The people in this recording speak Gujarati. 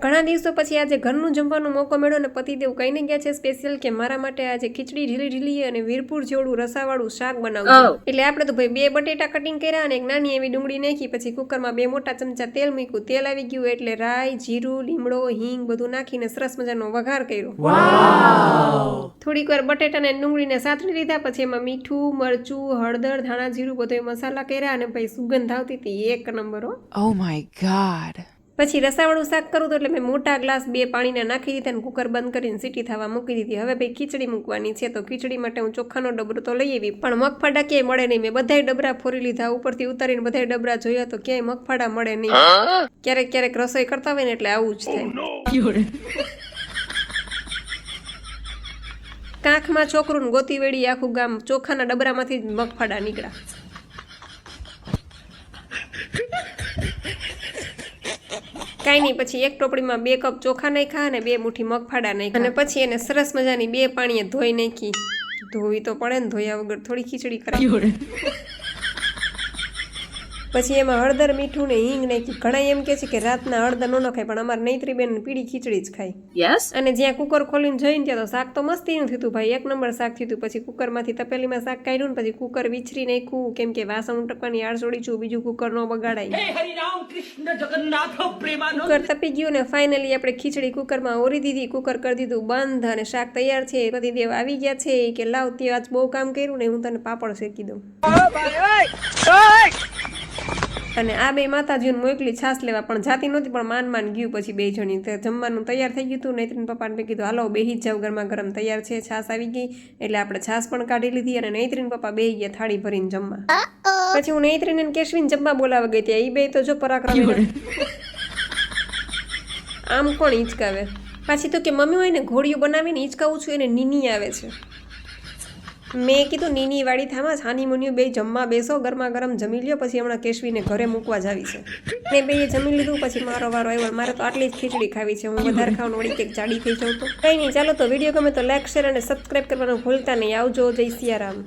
ઘણા દિવસો પછી આજે ઘરનું જમવાનો મોકો મળ્યો ને પતિદેવ કહીને ગયા છે સ્પેશિયલ કે મારા માટે આજે ખીચડી ઢીલી ઢીલી અને વીરપુર જેવડું રસાવાળું શાક બનાવજો એટલે આપણે તો ભાઈ 2 બટેટા કટિંગ કર્યા અને એક નાની એવી ડુંગળી નાખી પછી કુકરમાં 2 મોટા ચમચા તેલ મૂક્યું તેલ આવી ગયું એટલે રાઈ જીરું લીમડો હિંગ બધું નાખીને સરસ મજાનો વઘાર કર્યો થોડીક વાર બટેટા ને ડુંગળીને સાતળી લીધા પછી એમાં મીઠું મરચું હળદર ધાણા જીરું બધો મસાલા કર્યા અને ભાઈ સુગંધ આવતી હતી એક નંબર હો Oh my god. પછી રસાવાળું શાક કરું તો એટલે મેં મોટા ગ્લાસ 2 પાણીના નાખી દીધા અને કુકર બંધ કરીને સીટી થવા મૂકી દીધી હવે ભાઈ ખીચડી મૂકવાની છે તો ખીચડી માટે હું ચોખાનો ડબરો તો લઈ આવી પણ મગફાડા ક્યાંય મળે નહીં મેં બધાય ડબરા ફોરી લીધા ઉપરથી ઉતારીને બધાય ડબરા જોયા તો ક્યાંય મગફાડા મળે નહીં ક્યારેક ક્યારેક રસોઈ કરતા હોય ને એટલે આવું જ થાય કાંખમાં છોકરું ગોતી વેડી આખું ગામ ચોખાના ડબરામાંથી જ મગફાડા નીકળ્યા કાંઈ નહીં પછી એક ટોપડીમાં 2 કપ ચોખા નાખ્યા અને 2 મુઠ્ઠી મગફાડા નાખ્યા અને પછી એને સરસ મજાની 2 પાણીએ ધોઈ નાખી ધોવી તો પડે ને ધોયા વગર થોડી ખીચડી કરાવી પછી એમાં હળદર મીઠું ને હિંગ નાખી ઘણા એમ કે છે કે રાતના હળદર ન નખાય પણ અમારે નૈત્રી બેન પીળી ખીચડી જ ખાય Yes. અને જ્યાં કુકર ખોલીને જોઈને ત્યાં તો શાક તો મસ્તીનું થયું ભાઈ એક નંબર શાક થયું પછી કુકરમાંથી તપેલીમાં શાક કાઢ્યું ને પછી કુકર વિચરી નાખ્યું કેમ કે વાસણ ઉટકવાની આળસોડી છું બીજું કુકર ન બગાડાય કુકર તપી ગયું ને ફાઇનલી આપણે ખીચડી કુકરમાં ઓરી દીધી કુકર કરી દીધું બંધ અને શાક તૈયાર છે પતિદેવ આવી ગયા છે કે લાવ તે આજ બહુ કામ કર્યું ને હું તને પાપડ શેકી દઉં અને આ 2 માતાજીઓને મોકલી છાસ લેવા પણ જાતી નહોતી પણ માન ગયું પછી 2 જણી જમવાનું તૈયાર થઈ ગયું હતું નૈત્રીન પપ્પાને મેં કીધું હાલો બેહી જ જાવ ગરમા ગરમ તૈયાર છે છાસ આવી ગઈ એટલે આપણે છાસ પણ કાઢી લીધી અને નૈત્રીન પપ્પા બેહી ગયા થાળી ભરીને જમવા પછી હું નૈત્રીન અને કેશવીને જમવા બોલાવા ગઈ ત્યાં એ 2 તો જો પરાક્રમ આમ કોણ હિંચકાવે પાછી તો કે મમ્મી હોય ને ઘોડીઓ બનાવીને હિંચકાવું છું એને નીની આવે છે મેં કીધું નીની વાળી થામાં છાની મુનિયું 2 જમવા બેસો ગરમા ગરમ જમી લ્યો પછી હમણાં કેશવીને ઘરે મૂકવા જ આવી છે ને 2 જમી લીધું પછી મારો વારો આવ્યો મારે તો આટલી જ ખીચડી ખાવી છે હું વધારે ખાવાનું વળી કંઈક જાડી થઈ જાઉં તો કંઈ નહીં ચાલો તો વિડીયો ગમે તો લાઈક શેર અને સબસ્ક્રાઈબ કરવાનું ભૂલતા નહીં આવજો જય સિયારામ